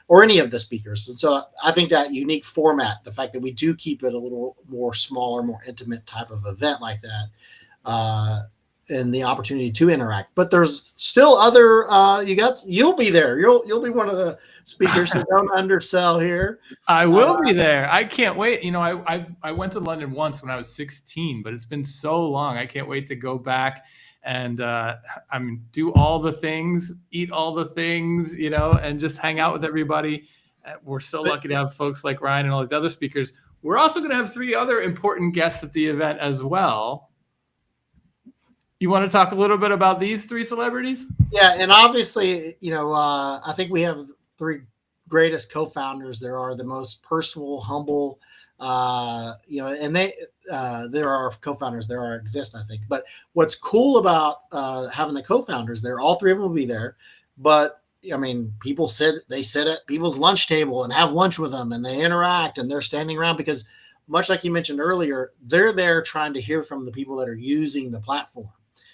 or any of the speakers. And so I think that unique format, the fact that we do keep it a little more smaller, more intimate type of event like that, and the opportunity to interact. But there's still other, you'll be there. You'll be one of the speakers, so don't undersell here. I will be there. I can't wait. I went to London once when I was 16, but it's been so long. I can't wait to go back and do all the things, eat all the things, and just hang out with everybody. We're so lucky to have folks like Ryan and all these other speakers. We're also going to have 3 other important guests at the event as well. You want to talk a little bit about these three celebrities? Yeah, and obviously, I think we have three greatest co-founders. There are the most personal, humble, and there are co-founders, exist, I think. But what's cool about having the co-founders there, all three of them will be there. But I mean, they sit at people's lunch table and have lunch with them, and they interact, and they're standing around because, much like you mentioned earlier, they're there trying to hear from the people that are using the platform.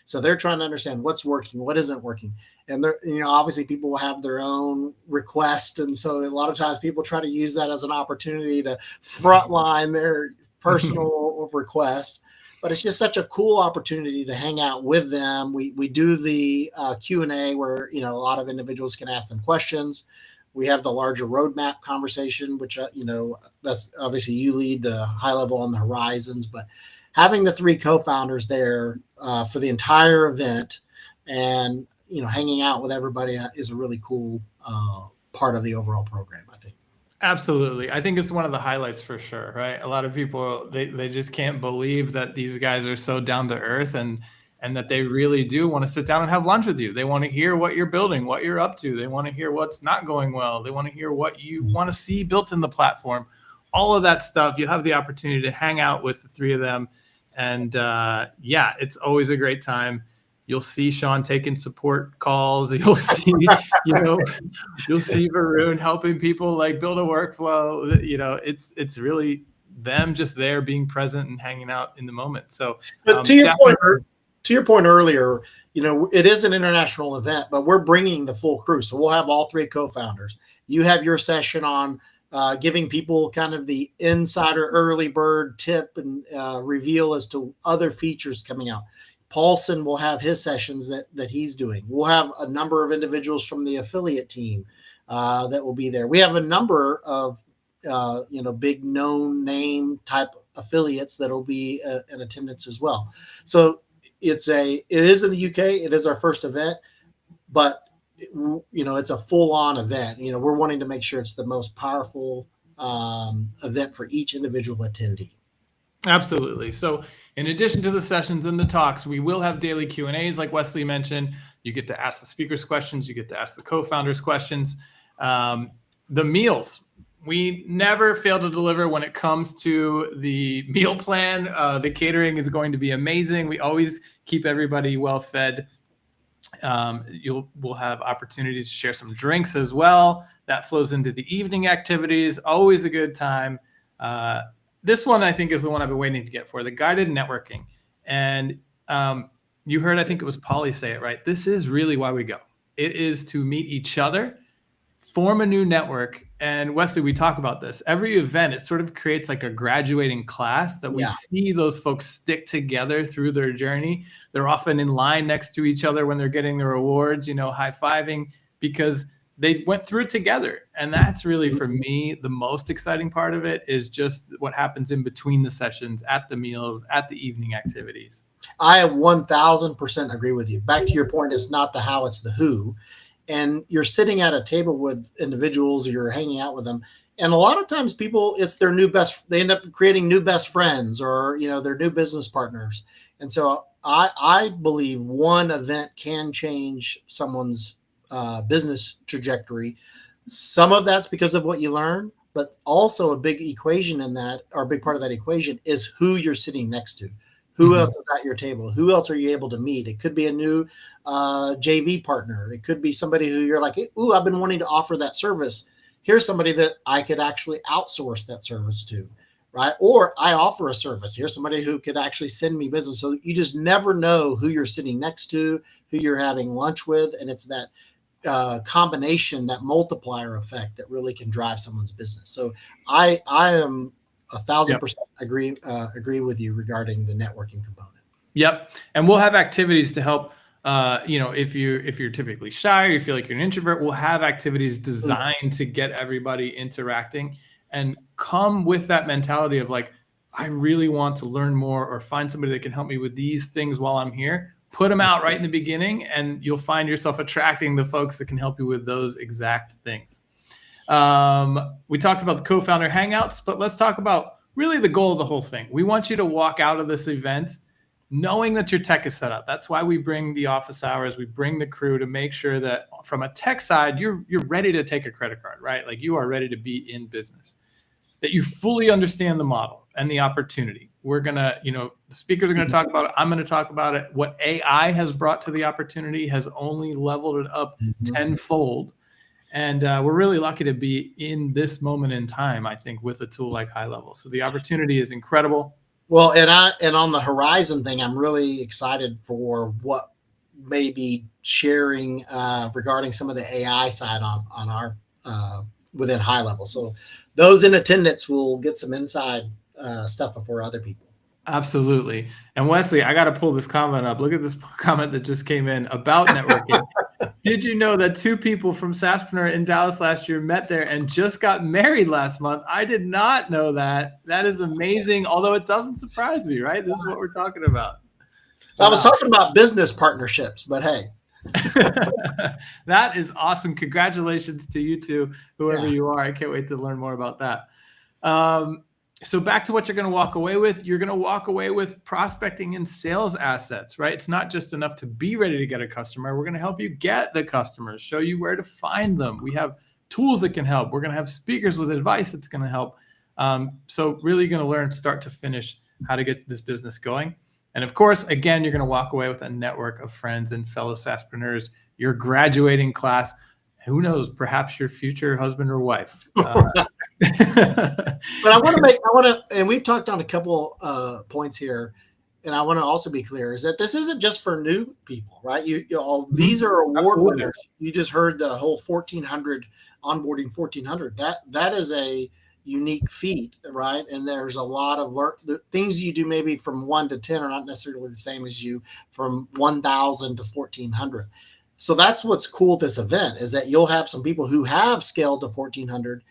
So they're trying to understand what's working, what isn't working. And they're, obviously people will have their own request. And so a lot of times people try to use that as an opportunity to frontline their personal request. But it's just such a cool opportunity to hang out with them. We do the Q&A where, a lot of individuals can ask them questions. We have the larger roadmap conversation, which, that's obviously you lead the high level on the horizons, but having the three co-founders there for the entire event and, hanging out with everybody is a really cool part of the overall program, I think. Absolutely. I think it's one of the highlights for sure, right? A lot of people, they just can't believe that these guys are so down to earth and that they really do want to sit down and have lunch with you. They want to hear what you're building, what you're up to. They want to hear what's not going well. They want to hear what you want to see built in the platform. All of that stuff, you have the opportunity to hang out with the three of them. And it's always a great time. You'll see Sean taking support calls. You'll see, you'll see Varun helping people like build a workflow. It's really them just there being present and hanging out in the moment. So, but to your point earlier, it is an international event, but we're bringing the full crew. So we'll have all three co-founders. You have your session on giving people kind of the insider early bird tip and reveal as to other features coming out. Paulson will have his sessions that he's doing. We'll have a number of individuals from the affiliate team that will be there. We have a number of big known name type affiliates that will be in attendance as well. So it is in the UK. It is our first event, but it's a full-on event. We're wanting to make sure it's the most powerful event for each individual attendee. Absolutely. So in addition to the sessions and the talks, we will have daily Q&As like Wesley mentioned. You get to ask the speakers questions. You get to ask the co-founders questions. The meals, we never fail to deliver when it comes to the meal plan. The catering is going to be amazing. We always keep everybody well fed. We'll have opportunities to share some drinks as well. That flows into the evening activities. Always a good time. This one I think is the one I've been waiting to get for, the guided networking. And you heard, I think it was Polly say it right. This is really why we go. It is to meet each other, form a new network. And Wesley, we talk about this. Every event, it sort of creates like a graduating class that we see those folks stick together through their journey. They're often in line next to each other when they're getting their awards, high-fiving, because they went through it together. And that's really, for me, the most exciting part of it is just what happens in between the sessions, at the meals, at the evening activities. I 1000% agree with you. Back to your point, it's not the how, it's the who. And you're sitting at a table with individuals, or you're hanging out with them. And a lot of times people, it's their they end up creating new best friends, or, their new business partners. And so I believe one event can change someone's business trajectory. Some of that's because of what you learn, but also a big equation in that, or a big part of that equation, is who you're sitting next to. Who else is at your table? Who else are you able to meet? It could be a new JV partner. It could be somebody who you're like, ooh, I've been wanting to offer that service. Here's somebody that I could actually outsource that service to, right? Or I offer a service. Here's somebody who could actually send me business. So you just never know who you're sitting next to, who you're having lunch with. And it's that combination, that multiplier effect that really can drive someone's business. So I am 1000% agree with you regarding the networking component. Yep. And we'll have activities to help, if you're typically shy or you feel like you're an introvert, we'll have activities designed to get everybody interacting, and come with that mentality of like, I really want to learn more or find somebody that can help me with these things while I'm here. Put them out right in the beginning, and you'll find yourself attracting the folks that can help you with those exact things. We talked about the co-founder hangouts, but let's talk about really the goal of the whole thing. We want you to walk out of this event knowing that your tech is set up. That's why we bring the office hours, we bring the crew to make sure that from a tech side, you're ready to take a credit card, right? Like you are ready to be in business, that you fully understand the model and the opportunity. We're going to, the speakers are going to talk about it. I'm going to talk about it. What AI has brought to the opportunity has only leveled it up tenfold. And we're really lucky to be in this moment in time, I think, with a tool like High Level. So the opportunity is incredible. Well, and on the horizon thing, I'm really excited for what may be sharing regarding some of the AI side on our within High Level. So those in attendance will get some inside stuff before other people. Absolutely. And Wesley, I got to pull this comment up. Look at this comment that just came in about networking. Did you know that 2 people from SaaSPRENEUR in Dallas last year met there and just got married last month? I did not know that. That is amazing. Although it doesn't surprise me, right? This is what we're talking about. I was talking about business partnerships, but hey. That is awesome. Congratulations to you two, whoever you are. I can't wait to learn more about that. So back to what you're going to walk away with. You're going to walk away with prospecting and sales assets, right? It's not just enough to be ready to get a customer. We're going to help you get the customers, show you where to find them. We have tools that can help. We're going to have speakers with advice that's going to help. So really going to learn start to finish how to get this business going. And of course, again, you're going to walk away with a network of friends and fellow SaaSpreneurs, your graduating class. Who knows, perhaps your future husband or wife. But and we've talked on a couple points here, and I want to also be clear is that this isn't just for new people, right? These are award winners. You just heard the whole 1,400 onboarding 1,400. That is a unique feat, right? And there's a lot of the things you do maybe from 1 to 10 are not necessarily the same as you from 1,000 to 1,400. So that's what's cool at this event is that you'll have some people who have scaled to 1,400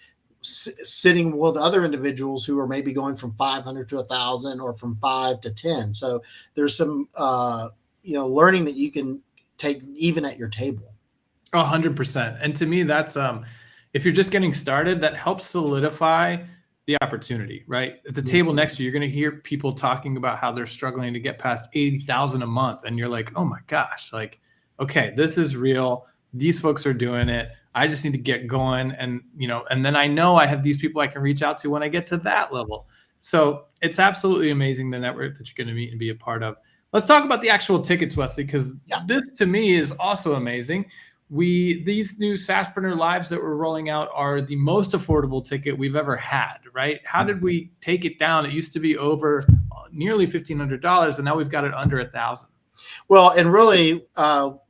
sitting with other individuals who are maybe going from 500 to 1,000 or from 5 to 10. So there's some, learning that you can take even at your table. 100%. And to me, that's, if you're just getting started, that helps solidify the opportunity, right? At the table next to you, you're going to hear people talking about how they're struggling to get past 80,000 a month. And you're like, oh my gosh, like, okay, this is real. These folks are doing it. I just need to get going. And, and then I know I have these people I can reach out to when I get to that level. So it's absolutely amazing, the network that you're going to meet and be a part of. Let's talk about the actual tickets, Wesley, because this to me is also amazing. These new SaaSPRENEUR Lives that we're rolling out are the most affordable ticket we've ever had, right? How did we take it down? It used to be over nearly $1,500, and now we've got it under $1,000. Well, and really,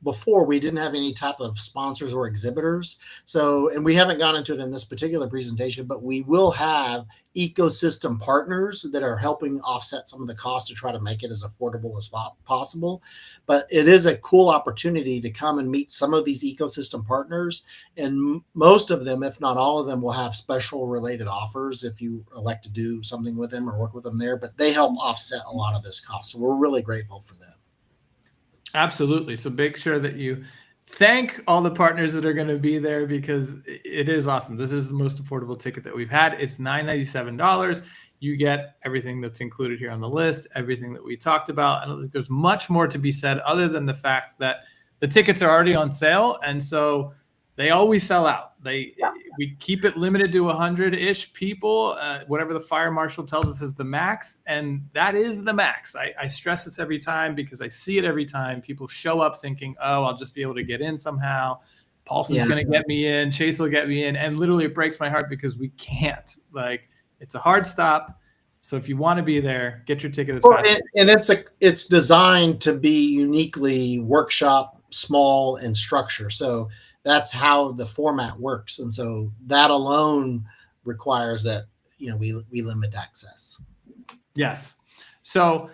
before we didn't have any type of sponsors or exhibitors. So, and we haven't gone into it in this particular presentation, but we will have ecosystem partners that are helping offset some of the cost to try to make it as affordable as possible. But it is a cool opportunity to come and meet some of these ecosystem partners. And most of them, if not all of them, will have special related offers if you elect to do something with them or work with them there. But they help offset a lot of this cost. So we're really grateful for them. Absolutely. So make sure that you thank all the partners that are going to be there because it is awesome. This is the most affordable ticket that we've had. It's $997. You get everything that's included here on the list, everything that we talked about. I don't think there's much more to be said other than the fact that the tickets are already on sale. And so they always sell out. We keep it limited to 100-ish people, whatever the fire marshal tells us is the max, and that is the max. I stress this every time because I see it every time. People show up thinking, oh, I'll just be able to get in somehow. Paulson's going to get me in. Chase will get me in. And literally it breaks my heart because we can't. Like, it's a hard stop. So if you want to be there, get your ticket as fast. And it's designed to be uniquely workshop, small, and structure. So that's how the format works. And so that alone requires that, we limit access. Yes. So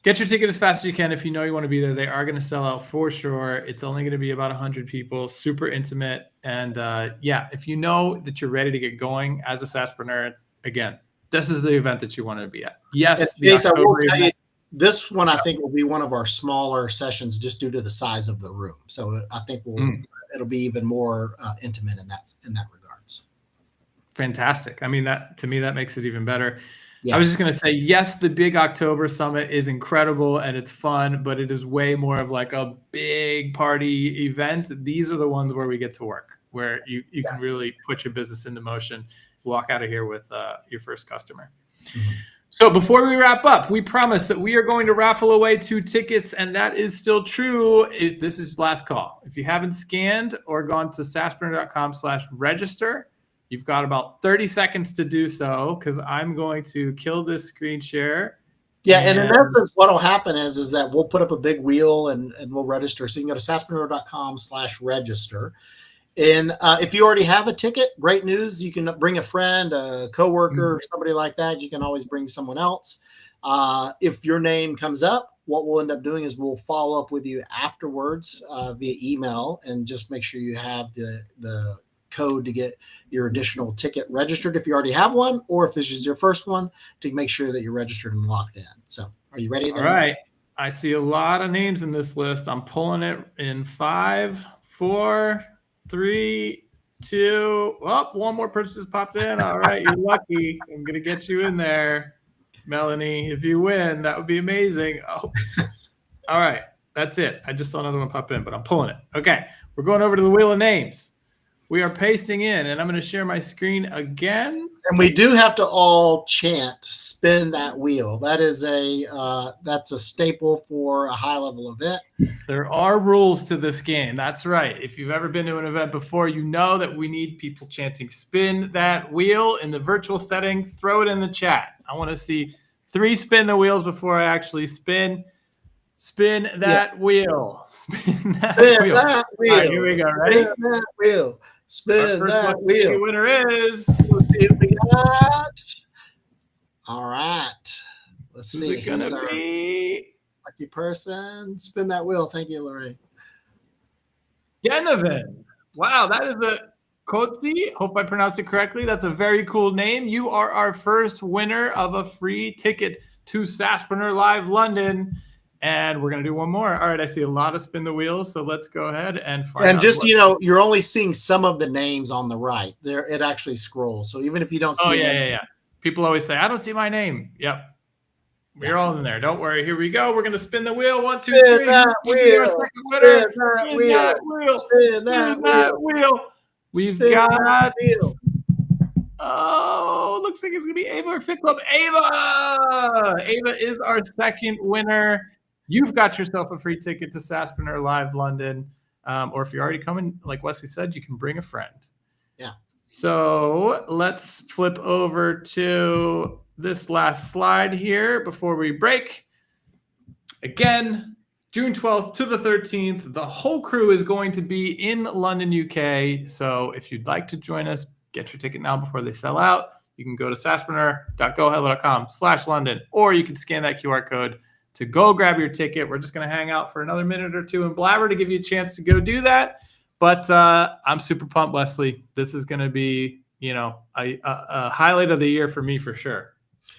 get your ticket as fast as you can. If you know you want to be there, they are going to sell out for sure. It's only going to be about 100 people, super intimate. And if you know that you're ready to get going as a SaaSPRENEUR, again, this is the event that you want to be at. Yes. I will tell you, this one I think will be one of our smaller sessions just due to the size of the room. So I think it'll be even more intimate in that regards. Fantastic. I mean, that to me, that makes it even better. Yeah. I was just going to say, yes, the big October summit is incredible and it's fun, but it is way more of like a big party event. These are the ones where we get to work, where you can really put your business into motion, walk out of here with your first customer. Mhm. So before we wrap up, we promise that we are going to raffle away 2 tickets, and that is still true. This is last call. If you haven't scanned or gone to SaaSPRENEUR.com/register, you've got about 30 seconds to do so, because I'm going to kill this screen share. Yeah, and in essence, what will happen is that we'll put up a big wheel and we'll register. So you can go to SaaSPRENEUR.com/register. And if you already have a ticket, great news. You can bring a friend, a coworker, or somebody like that. You can always bring someone else. If your name comes up, what we'll end up doing is we'll follow up with you afterwards via email and just make sure you have the code to get your additional ticket registered if you already have one, or if this is your first one, to make sure that you're registered and locked in. So are you ready? All right. I see a lot of names in this list. I'm pulling it in 5, 4, 3, 2. Oh, one more person just popped in. All right, you're lucky. I'm gonna get you in there, Melanie. If you win, that would be amazing. Oh, all right, that's it. I just saw another one pop in, but I'm pulling it. Okay, we're going over to the wheel of names. We are pasting in, and I'm going to share my screen again. And we do have to all chant, spin that wheel. That is that's a staple for a high level event. There are rules to this game. That's right. If you've ever been to an event before, you know that we need people chanting, spin that wheel in the virtual setting. Throw it in the chat. I want to see 3 spin the wheels before I actually spin. Spin that wheel. Spin that wheel. That wheel. All right, here we go. Ready? Spin that wheel. Spin that wheel. Winner is. Let's see what we got. All right. Let's Who's see. it gonna be? Lucky person. Spin that wheel. Thank you, Lorraine. Genovan. Wow, that is a Kotzi. Hope I pronounced it correctly. That's a very cool name. You are our first winner of a free ticket to SaaSPRENEUR Live London. And we're going to do one more. All right, I see a lot of spin the wheels, so let's go ahead and find out. And just, you're only seeing some of the names on the right. There, it actually scrolls. So even if you don't see yeah. People always say, I don't see my name. Yep. We're all in there. Don't worry. Here we go. We're going to spin the wheel. 1, 2, 3. Spin that wheel. Spin that wheel. We've got... Oh, looks like it's going to be Ava or Fit Club. Ava! Ava is our second winner. You've got yourself a free ticket to SaaSPRENEUR Live London. Or if you're already coming, like Wesley said, you can bring a friend. Yeah. So let's flip over to this last slide here before we break. Again, June 12th to the 13th, the whole crew is going to be in London, UK. So if you'd like to join us, get your ticket now before they sell out. You can go to SaaSPRENEUR.gohello.com/London, or you can scan that QR code to go grab your ticket. We're just going to hang out for another minute or two and blabber to give you a chance to go do that. But I'm super pumped, Wesley. This is going to be, a highlight of the year for me for sure.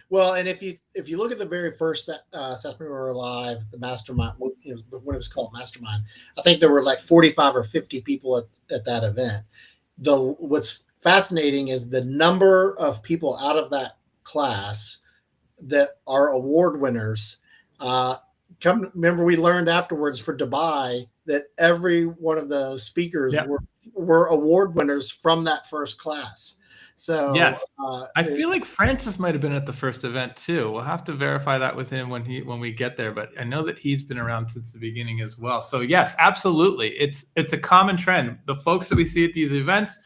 Well, and if you look at the very first SaaSPRENEUR Live, the mastermind, when it was called Mastermind, I think there were like 45 or 50 people at that event. What's fascinating is the number of people out of that class that are award winners. Remember, we learned afterwards for Dubai that every one of the speakers were award winners from that first class. So yes, I feel like Francis might have been at the first event too. We'll have to verify that with him when we get there. But I know that he's been around since the beginning as well. So yes, absolutely, it's a common trend. The folks that we see at these events,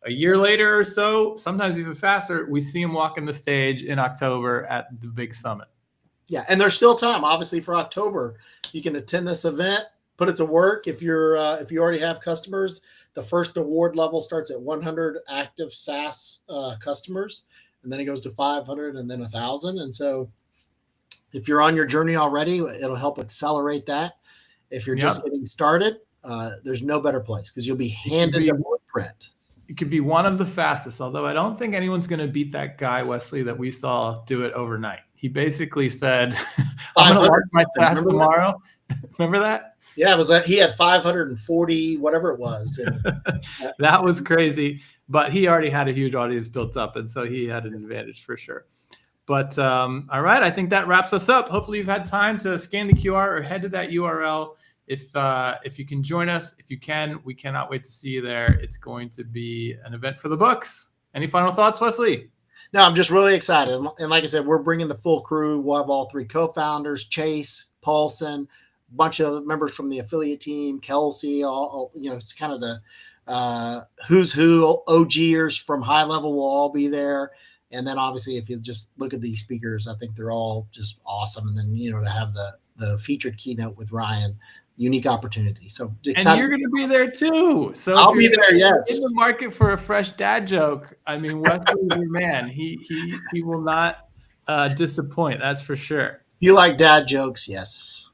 a year later or so, sometimes even faster, we see them walking the stage in October at the big summit. Yeah, and there's still time, obviously, for October. You can attend this event, put it to work. If you already have customers, the first award level starts at 100 active SaaS customers, and then it goes to 500 and then 1,000. And so if you're on your journey already, it'll help accelerate that. If you're just getting started, there's no better place because you'll be handed a blueprint. It could be one of the fastest, although I don't think anyone's going to beat that guy, Wesley, that we saw do it overnight. He basically said, I'm going to launch my SaaS tomorrow. Remember that? Yeah, it was he had 540, whatever it was. That was crazy, but he already had a huge audience built up, and so he had an advantage for sure. But all right, I think that wraps us up. Hopefully you've had time to scan the QR or head to that URL. If you can join us, if you can, we cannot wait to see you there. It's going to be an event for the books. Any final thoughts, Wesley? No, I'm just really excited. And like I said, we're bringing the full crew. We'll have all 3 co-founders, Chase, Paulson, a bunch of members from the affiliate team, Kelsey, all it's kind of the who's who, OGers from high level will all be there. And then obviously, if you just look at these speakers, I think they're all just awesome. And then, to have the featured keynote with Ryan, unique opportunity. So excited. And you're going to be there too. So I'll be there. Yes. In the market for a fresh dad joke, I mean, Wesley's your man. He will not disappoint. That's for sure. If you like dad jokes, yes.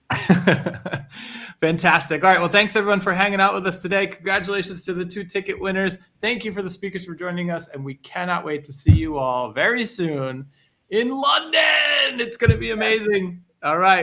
Fantastic. All right. Well, thanks everyone for hanging out with us today. Congratulations to the 2 ticket winners. Thank you for the speakers for joining us. And we cannot wait to see you all very soon in London. It's going to be amazing. All right.